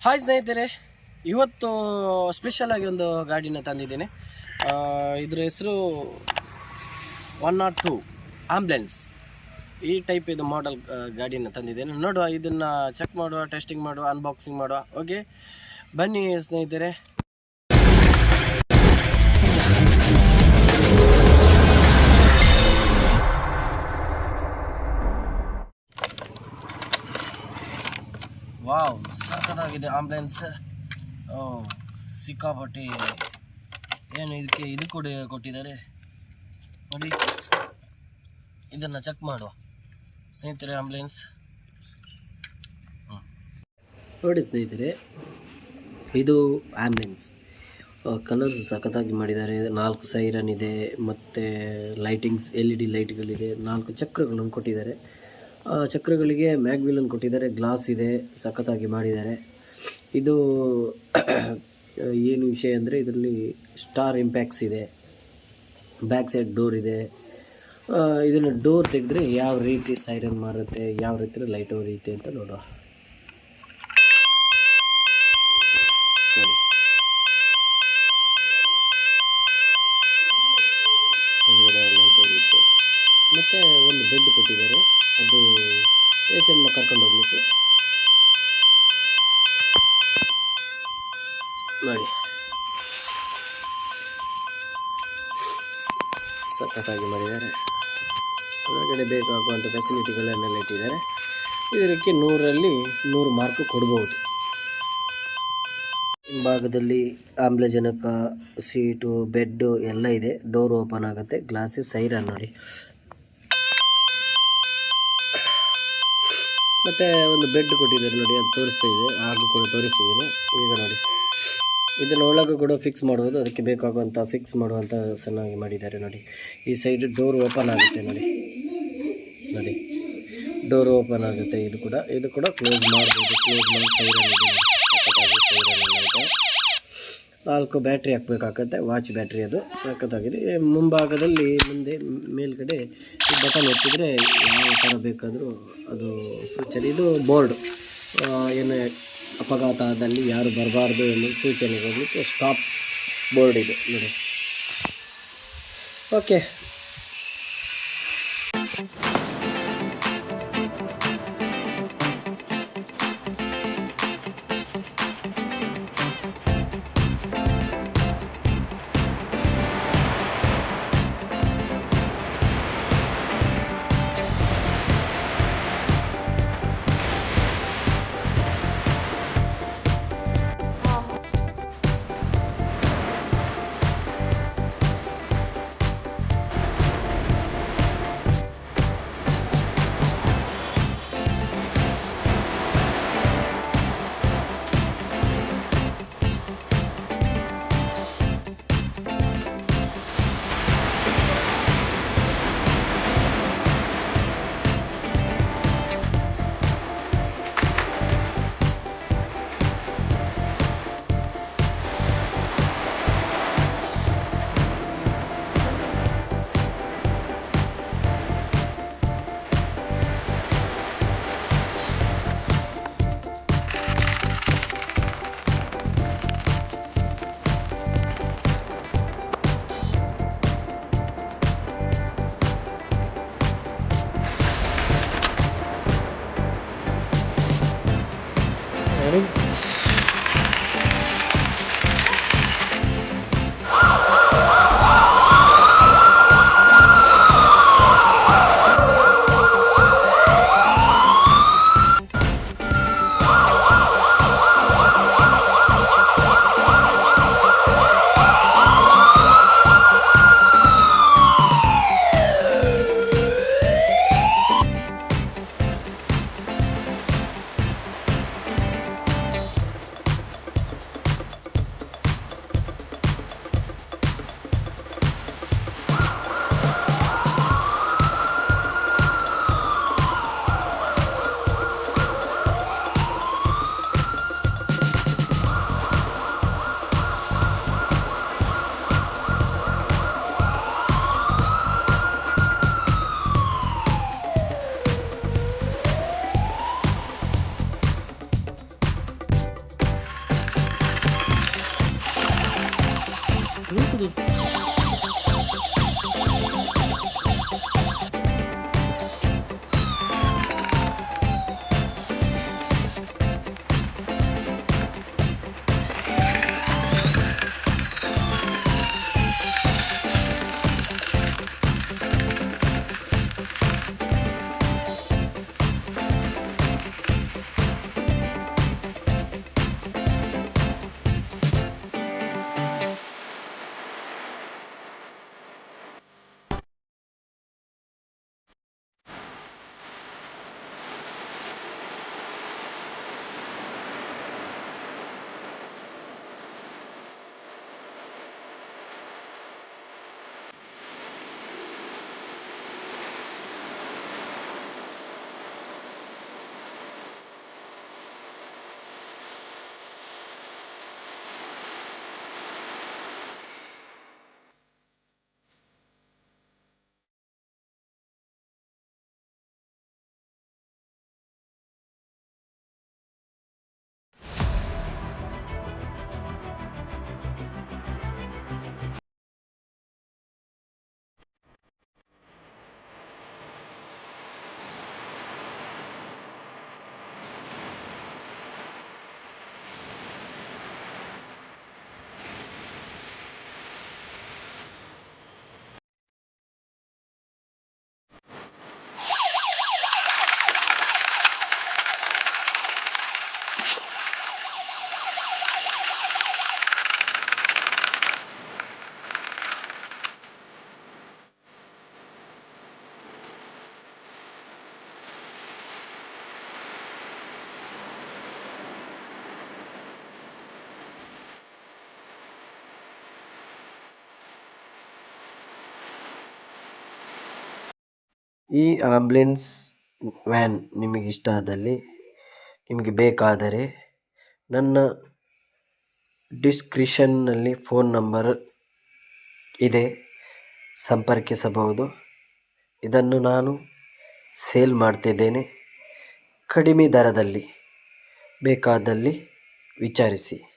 Hi ಸ್ನೇಹಿತರೆ, ಇವತ್ತು special ಆಗಿ ಒಂದು ಗಾಡಿನ ತಂದಿದ್ದೇನೆ. ಇದ್ರ ಹೆಸರು 102 ಆಂಬ್ಯುಲೆನ್ಸ್. ಈ ಟೈಪ್ ಇದು ಮಾಡೆಲ್ ಗಾಡಿನ ತಂದಿದ್ದೇನೆ. ನೋಡುವ, ಇದನ್ನು ಚೆಕ್ ಮಾಡುವ, ಟೆಸ್ಟಿಂಗ್ ಮಾಡುವ, ಅನ್ಬಾಕ್ಸಿಂಗ್ ಮಾಡುವ. ಓಕೆ, ಬನ್ನಿ ಸ್ನೇಹಿತರೆ. ವಾವ್, ಸಖತ್ತಾಗಿದೆ ಆಂಬ್ಯುಲೆನ್ಸ್. ಸಿಕ್ಕಾಪಟ್ಟೆ ಏನು ಇದಕ್ಕೆ ಇದು ಕೂಡ ಕೊಟ್ಟಿದ್ದಾರೆ ನೋಡಿ. ಇದನ್ನು ಚೆಕ್ ಮಾಡುವ ಸ್ನೇಹಿತರೆ. ಆಂಬ್ಯುಲೆನ್ಸ್ ನೋಡಿ ಸ್ನೇಹಿತರೆ, ಇದು ಆಂಬ್ಯುಲೆನ್ಸ್. ಕಲರ್ಸ್ ಸಖತ್ತಾಗಿ ಮಾಡಿದ್ದಾರೆ. 4 ಸೈರನ್ ಇದೆ, ಮತ್ತು ಲೈಟಿಂಗ್ಸ್ LED ಲೈಟ್ಗಳಿದೆ. 4 ಚಕ್ರಗಳನ್ನು ಕೊಟ್ಟಿದ್ದಾರೆ. ಚಕ್ರಗಳಿಗೆ ಮ್ಯಾಗ್ವಿಲನ್ನು ಕೊಟ್ಟಿದ್ದಾರೆ. ಗ್ಲಾಸ್ ಇದೆ, ಸಖತ್ತಾಗಿ ಮಾಡಿದ್ದಾರೆ. ಇದು ಏನು ವಿಷಯ ಅಂದರೆ, ಇದರಲ್ಲಿ ಸ್ಟಾರ್ ಇಂಪ್ಯಾಕ್ಟ್ಸ್ ಇದೆ, ಬ್ಯಾಕ್ ಸೈಡ್ ಡೋರ್ ಇದೆ. ಇದನ್ನು ಡೋರ್ ತೆಗೆದ್ರೆ ಯಾವ ರೀತಿ ಸೈರನ್ ಮಾರುತ್ತೆ, ಯಾವ ರೀತಿ ಲೈಟ್ ಉರಿಯುತ್ತೆ ಅಂತ ನೋಡುವ. ನೋಡಿ, ಕೆಳಗಡೆ ಲೈಟ್ ಉರಿಯುತ್ತೆ. ಮತ್ತು ಒಂದು ಬೆಡ್ ಕೊಟ್ಟಿದ್ದಾರೆ, ಅದು ಪೇಷೆಂಟ್ನ ಕರ್ಕೊಂಡು ಹೋಗ್ಲಿಕ್ಕೆ. ನೋಡಿ, ಸಖತ್ತಾಗಿ ಮಾಡಿದ್ದಾರೆ. ಹೊರಗಡೆ ಬೇಕಾಗುವಂಥ ಫೆಸಿಲಿಟಿಗಳನ್ನೆಲ್ಲ ಇಟ್ಟಿದ್ದಾರೆ. ಇದಕ್ಕೆ 100ರಲ್ಲಿ 100 ಮಾರ್ಕ್ ಕೊಡ್ಬೋದು. ಹಿಂಭಾಗದಲ್ಲಿ ಆಮ್ಲಜನಕ, ಸೀಟು, ಬೆಡ್ಡು ಎಲ್ಲ ಇದೆ. ಡೋರ್ ಓಪನ್ ಆಗುತ್ತೆ. ಗ್ಲಾಸಸ್, ಸೈರನ್ ನೋಡಿ. ಮತ್ತು ಒಂದು ಬೆಡ್ ಕೊಟ್ಟಿದ್ದಾರೆ ನೋಡಿ, ಅದು ತೋರಿಸ್ತಾ ಇದೆ. ಹಾಗೂ ಕೂಡ ತೋರಿಸಿದ್ದೀನಿ. ಈಗ ನೋಡಿ, ಇದನ್ನು ಒಳಗೆ ಕೂಡ ಫಿಕ್ಸ್ ಮಾಡ್ಬೋದು. ಅದಕ್ಕೆ ಬೇಕಾಗುವಂಥ ಫಿಕ್ಸ್ ಮಾಡುವಂಥ ಚೆನ್ನಾಗಿ ಮಾಡಿದ್ದಾರೆ ನೋಡಿ. ಈ ಸೈಡ್ ಡೋರ್ ಓಪನ್ ಆಗುತ್ತೆ ನೋಡಿ. ನೋಡಿ, ಡೋರ್ ಓಪನ್ ಆಗುತ್ತೆ. ಇದು ಕೂಡ ಕ್ಲೋಸ್ ಮಾಡ್ಬೋದು. ಕ್ಲೋಸ್ ಮಾಡಿ ಸೈರನ್ ಇದೆ ನೋಡಿ. ಸೈರನ್ ಎಲ್ಲ ಇದೆ. 4 ಬ್ಯಾಟ್ರಿ ಹಾಕಬೇಕಾಗತ್ತೆ. ವಾಚ್ ಬ್ಯಾಟ್ರಿ, ಅದು ಸಖತ್ತಾಗಿದೆ. ಮುಂಭಾಗದಲ್ಲಿ ಮುಂದೆ ಮೇಲ್ಗಡೆ ಈ ಬಟನ್ ಒತ್ತಿದರೆ ಯಾವ ಥರ ಬೇಕಾದರೂ ಅದು ಸೂಚನೆ. ಇದು ಬೋರ್ಡ್, ಏನು ಅಪಘಾತ ಆದಲ್ಲಿ ಯಾರು ಬರಬಾರ್ದು ಅನ್ನೋ ಸೂಚನೆ ಹೋಗಲಿಕ್ಕೆ ಸ್ಟಾಪ್ ಬೋರ್ಡ್ ಇದೆ ನೋಡಿ. ಓಕೆ, ಈ ಆಂಬ್ಯುಲೆನ್ಸ್ ವ್ಯಾನ್ ನಿಮಗೆ ಬೇಕಾದರೆ ನನ್ನ ಡಿಸ್ಕ್ರಿಪ್ಷನ್ನಲ್ಲಿ ಫೋನ್ ನಂಬರ್ ಇದೆ, ಸಂಪರ್ಕಿಸಬಹುದು. ಇದನ್ನು ನಾನು ಸೇಲ್ ಮಾಡ್ತಿದ್ದೇನೆ. ಕಡಿಮೆ ದರದಲ್ಲಿ ಬೇಕಾದಲ್ಲಿ ವಿಚಾರಿಸಿ.